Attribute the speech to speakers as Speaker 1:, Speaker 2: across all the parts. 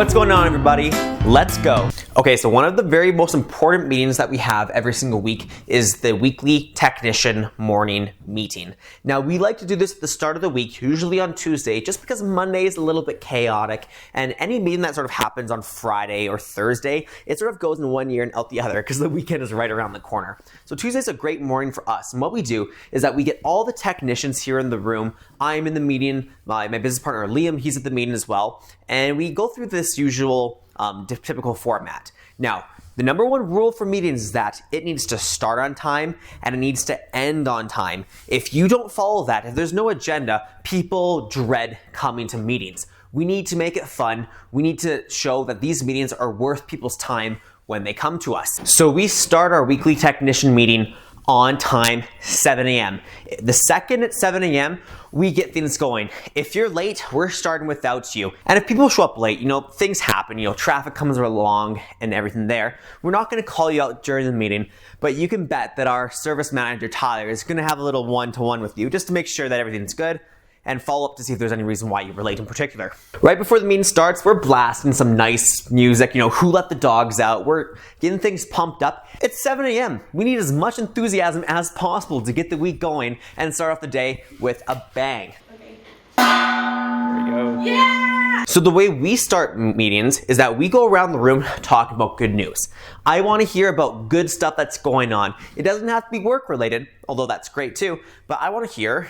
Speaker 1: What's going on, everybody? Let's go. Okay, so one of the very most important meetings that we have every single week is the weekly technician morning meeting. Now, we like to do this at the start of the week, usually on Tuesday, just because Monday is a little bit chaotic, and any meeting that sort of happens on Friday or Thursday, it sort of goes in one ear and out the other because the weekend is right around the corner. So Tuesday's a great morning for us, and what we do is that we get all the technicians here in the room. I'm in the meeting, my business partner Liam, he's at the meeting as well, and we go through this usual typical format. Now, the number one rule for meetings is that it needs to start on time and it needs to end on time. If you don't follow that, if there's no agenda, people dread coming to meetings. We need to make it fun. We need to show that these meetings are worth people's time when they come to us. So we start our weekly technician meeting on time, 7 a.m. The second at 7 a.m., we get things going. If you're late, we're starting without you. And if people show up late, things happen, traffic comes along and everything there. We're not gonna call you out during the meeting, but you can bet that our service manager, Tyler, is gonna have a little one-to-one with you just to make sure that everything's good and follow up to see if there's any reason why you were late in particular. Right before the meeting starts, we're blasting some nice music, Who Let the Dogs Out. We're getting things pumped up. It's 7 a.m. We need as much enthusiasm as possible to get the week going and start off the day with a bang. Okay. There we go. Yeah! So the way we start meetings is that we go around the room talking about good news. I want to hear about good stuff that's going on. It doesn't have to be work related, although that's great too, but I want to hear,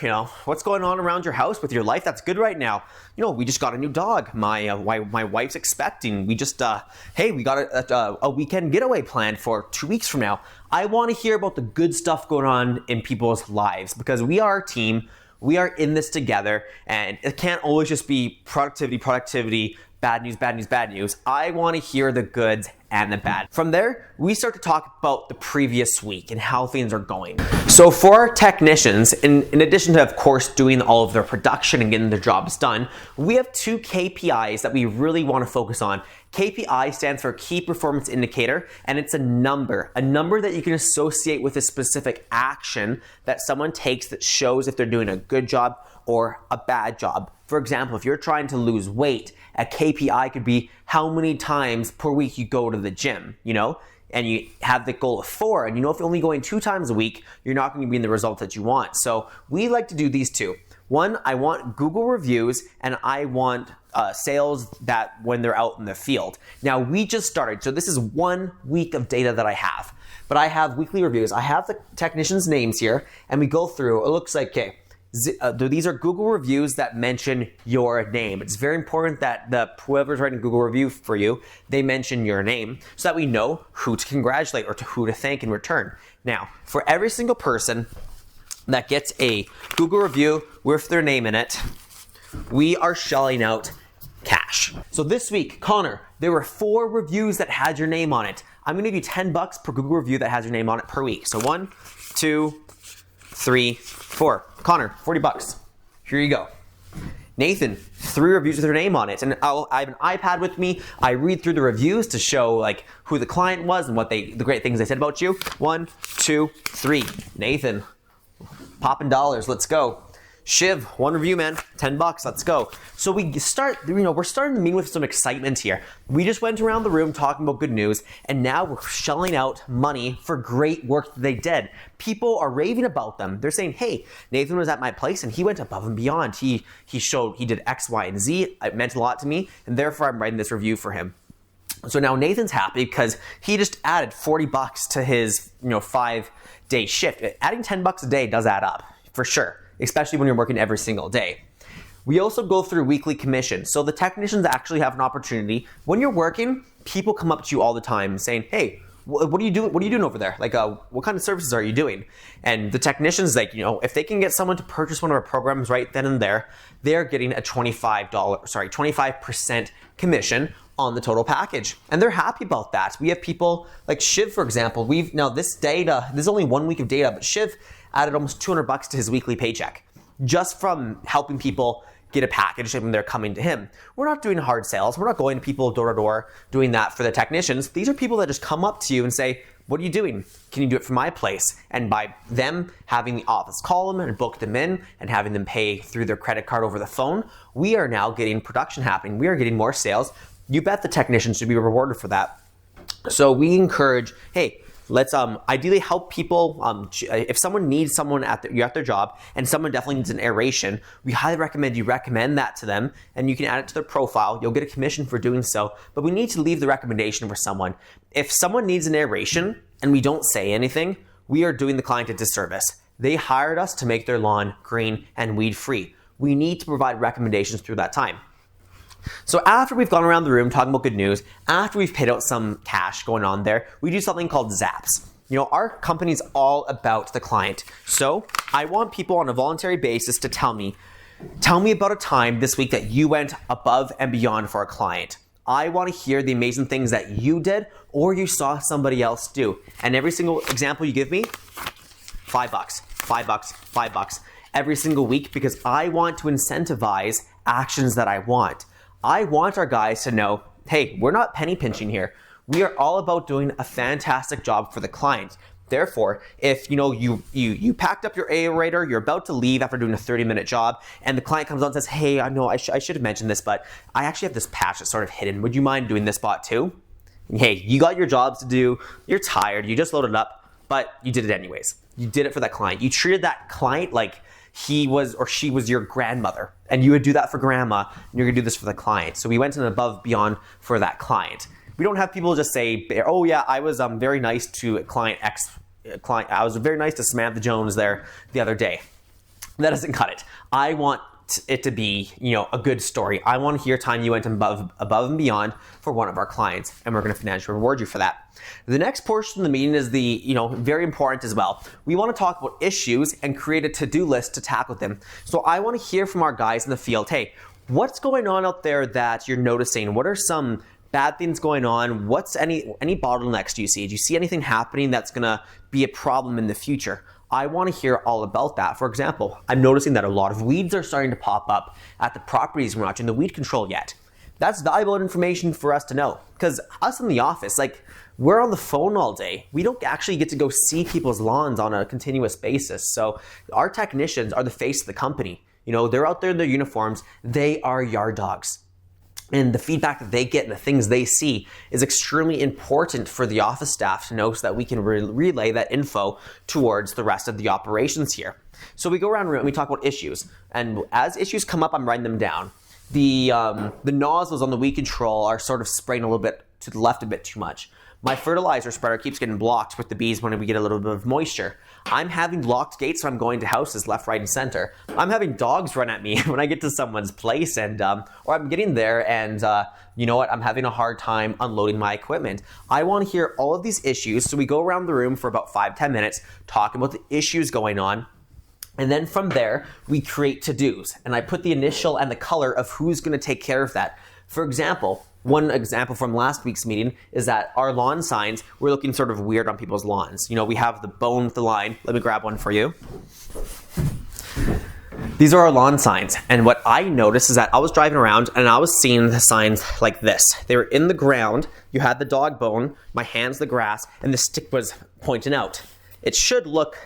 Speaker 1: what's going on around your house with your life that's good right now. We just got a new dog. My wife's expecting. We just, we got a weekend getaway planned for 2 weeks from now. I want to hear about the good stuff going on in people's lives because we are a team. We are in this together, and it can't always just be productivity, bad news, bad news, bad news. I want to hear the goods and the bad. From there, we start to talk about the previous week and how things are going. So for our technicians, in addition to, of course, doing all of their production and getting their jobs done, we have 2 KPIs that we really want to focus on. KPI stands for Key Performance Indicator, and it's a number that you can associate with a specific action that someone takes that shows if they're doing a good job or a bad job. For example, if you're trying to lose weight, a KPI could be how many times per week you go to the gym, and you have the goal of 4, and if you're only going 2 times a week, you're not going to be in the result that you want. So we like to do these 2. One, I want Google reviews, and I want sales that when they're out in the field. Now, we just started, so this is 1 week of data that I have, but I have weekly reviews. I have the technicians' names here, and we go through. It looks like, these are Google reviews that mention your name. It's very important that whoever's writing a Google review for you, they mention your name so that we know who to congratulate or who to thank in return. Now, for every single person that gets a Google review with their name in it, we are shelling out cash. So this week, Connor, there were 4 reviews that had your name on it. I'm gonna give you $10 per Google review that has your name on it per week. So 1, 2, 3, 4. Connor, $40. Here you go. Nathan, 3 reviews with their name on it. And I have an iPad with me. I read through the reviews to show who the client was and the great things they said about you. 1, 2, 3. Nathan, popping dollars, let's go. Shiv, 1 review, man, $10, let's go. So we start, we're starting the meeting with some excitement here. We just went around the room talking about good news, and now we're shelling out money for great work that they did. People are raving about them. They're saying, hey, Nathan was at my place and he went above and beyond. He did X, Y, and Z. It meant a lot to me, and therefore I'm writing this review for him. So now Nathan's happy because he just added $40 to his 5-day shift. Adding $10 a day does add up, for sure, especially when you're working every single day. We also go through weekly commission. So the technicians actually have an opportunity. When you're working, people come up to you all the time saying, hey, what are you doing? What are you doing over there? What kind of services are you doing? And the technicians, if they can get someone to purchase one of our programs right then and there, they're getting a 25% commission on the total package. And they're happy about that. We have people like Shiv, for example. This is only 1 week of data, but Shiv added almost $200 to his weekly paycheck just from helping people get a package when they're coming to him. We're not doing hard sales. We're not going to people door to door doing that for the technicians. These are people that just come up to you and say, what are you doing? Can you do it for my place? And by them having the office call them and book them in and having them pay through their credit card over the phone, we are now getting production happening. We are getting more sales you bet the technician should be rewarded for that. So we encourage, hey, let's ideally help people. If someone needs someone you're at their job and someone definitely needs an aeration, we highly recommend you recommend that to them and you can add it to their profile. You'll get a commission for doing so, but we need to leave the recommendation for someone. If someone needs an aeration and we don't say anything, we are doing the client a disservice. They hired us to make their lawn green and weed free. We need to provide recommendations through that time. So after we've gone around the room talking about good news, after we've paid out some cash going on there, we do something called zaps. Our company's all about the client. So I want people on a voluntary basis to tell me about a time this week that you went above and beyond for a client. I want to hear the amazing things that you did or you saw somebody else do. And every single example you give me, $5, $5, $5 every single week, because I want to incentivize actions that I want. I want our guys to know, hey, we're not penny pinching here. We are all about doing a fantastic job for the client. Therefore, if you packed up your aerator, you're about to leave after doing a 30-minute job, and the client comes on and says, hey, I know I should have mentioned this, but I actually have this patch that's sort of hidden. Would you mind doing this spot too? Hey, you got your jobs to do. You're tired. You just loaded up, but you did it anyways. You did it for that client. You treated that client like he was or she was your grandmother, and you would do that for grandma, and you're gonna do this for the client. So we went an above beyond for that client. We don't have people just say, oh yeah, I was very nice to client X. I was very nice to Samantha Jones there the other day. That doesn't cut it. I want it to be, a good story. I want to hear time you went above and beyond for one of our clients, and we're going to financially reward you for that. The next portion of the meeting is very important as well. We want to talk about issues and create a to-do list to tackle them. So I want to hear from our guys in the field, hey, what's going on out there that you're noticing? What are some bad things going on? What's any bottlenecks do you see? Do you see anything happening that's going to be a problem in the future? I want to hear all about that. For example, I'm noticing that a lot of weeds are starting to pop up at the properties we're not doing the weed control yet. That's valuable information for us to know, because us in the office, we're on the phone all day. We don't actually get to go see people's lawns on a continuous basis. So our technicians are the face of the company. They're out there in their uniforms. They are yard dogs. And the feedback that they get and the things they see is extremely important for the office staff to know, so that we can relay that info towards the rest of the operations here. So we go around and we talk about issues. And as issues come up, I'm writing them down. The nozzles on the weed control are sort of spraying a little bit to the left a bit too much. My fertilizer spreader keeps getting blocked with the bees when we get a little bit of moisture. I'm having locked gates when I'm going to houses left, right, and center. I'm having dogs run at me when I get to someone's place, and or I'm getting there and I'm having a hard time unloading my equipment. I want to hear all of these issues, so we go around the room for about 5-10 minutes talking about the issues going on. And then from there, we create to-dos, and I put the initial and the color of who's going to take care of that. For example, one example from last week's meeting is that our lawn signs were looking sort of weird on people's lawns. We have the bone with the line. Let me grab one for you. These are our lawn signs. And what I noticed is that I was driving around and I was seeing the signs like this. They were in the ground. You had the dog bone, my hands the grass, and the stick was pointing out. It should look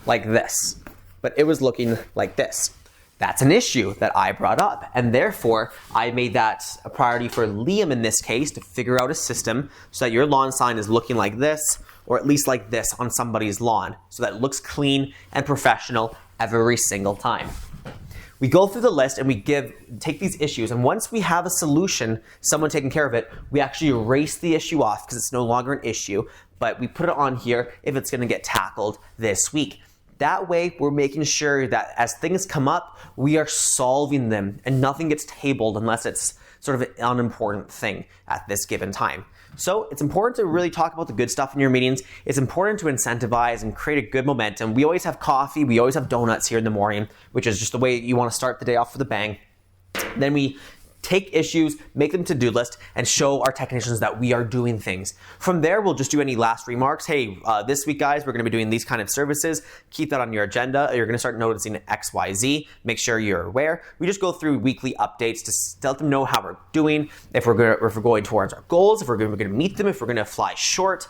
Speaker 1: like this, but it was looking like this. That's an issue that I brought up, and therefore I made that a priority for Liam in this case to figure out a system so that your lawn sign is looking like this, or at least like this on somebody's lawn, so that it looks clean and professional every single time. We go through the list and we take these issues, and once we have a solution, someone taking care of it, we actually erase the issue off because it's no longer an issue, but we put it on here if it's going to get tackled this week. That way, we're making sure that as things come up, we are solving them and nothing gets tabled unless it's sort of an unimportant thing at this given time. So it's important to really talk about the good stuff in your meetings. It's important to incentivize and create a good momentum. We always have coffee. We always have donuts here in the morning, which is just the way you want to start the day off with a bang. Then we take issues, make them to-do list, and show our technicians that we are doing things. From there, we'll just do any last remarks. Hey, this week, guys, we're going to be doing these kind of services. Keep that on your agenda. You're going to start noticing X, Y, Z. Make sure you're aware. We just go through weekly updates to let them know how we're doing, if we're going towards our goals, if we're going to meet them, if we're going to fall short.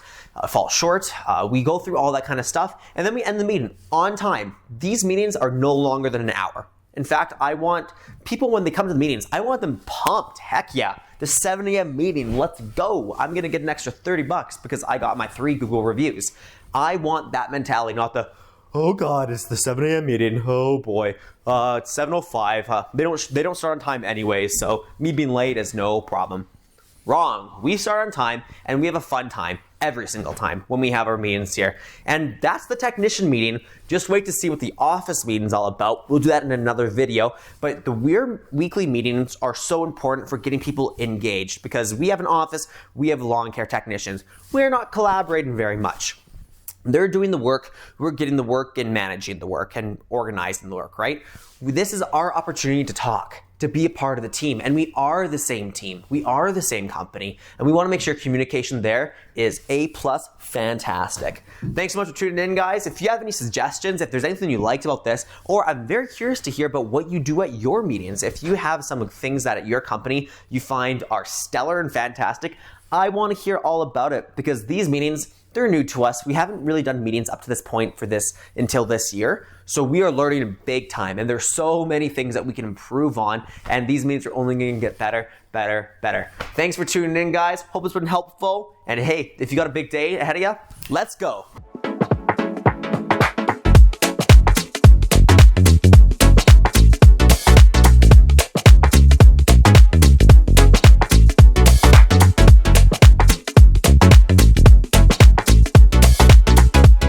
Speaker 1: We go through all that kind of stuff, and then we end the meeting on time. These meetings are no longer than an hour. In fact, I want people, when they come to the meetings, I want them pumped. Heck yeah, the 7 a.m. meeting, let's go. I'm gonna get an extra $30 because I got my 3 Google reviews. I want that mentality, not the, oh God, it's the 7 a.m. meeting. Oh boy, it's 7:05. They don't start on time anyway, so me being late is no problem. Wrong. We start on time and we have a fun time every single time when we have our meetings here. And that's the technician meeting. Just wait to see what the office meeting is all about. We'll do that in another video. But the weekly meetings are so important for getting people engaged because we have an office, we have lawn care technicians. We're not collaborating very much. They're doing the work, we're getting the work and managing the work and organizing the work, right? This is our opportunity to talk, to be a part of the team. And we are the same team. We are the same company. And we want to make sure communication there is A+, fantastic. Thanks so much for tuning in, guys. If you have any suggestions, if there's anything you liked about this, or I'm very curious to hear about what you do at your meetings. If you have some things that at your company you find are stellar and fantastic, I want to hear all about it because these meetings, they're new to us. We haven't really done meetings up to this point for this until this year. So we are learning big time and there's so many things that we can improve on and these meetings are only going to get better, better, better. Thanks for tuning in, guys. Hope it's been helpful. And hey, if you got a big day ahead of you, let's go.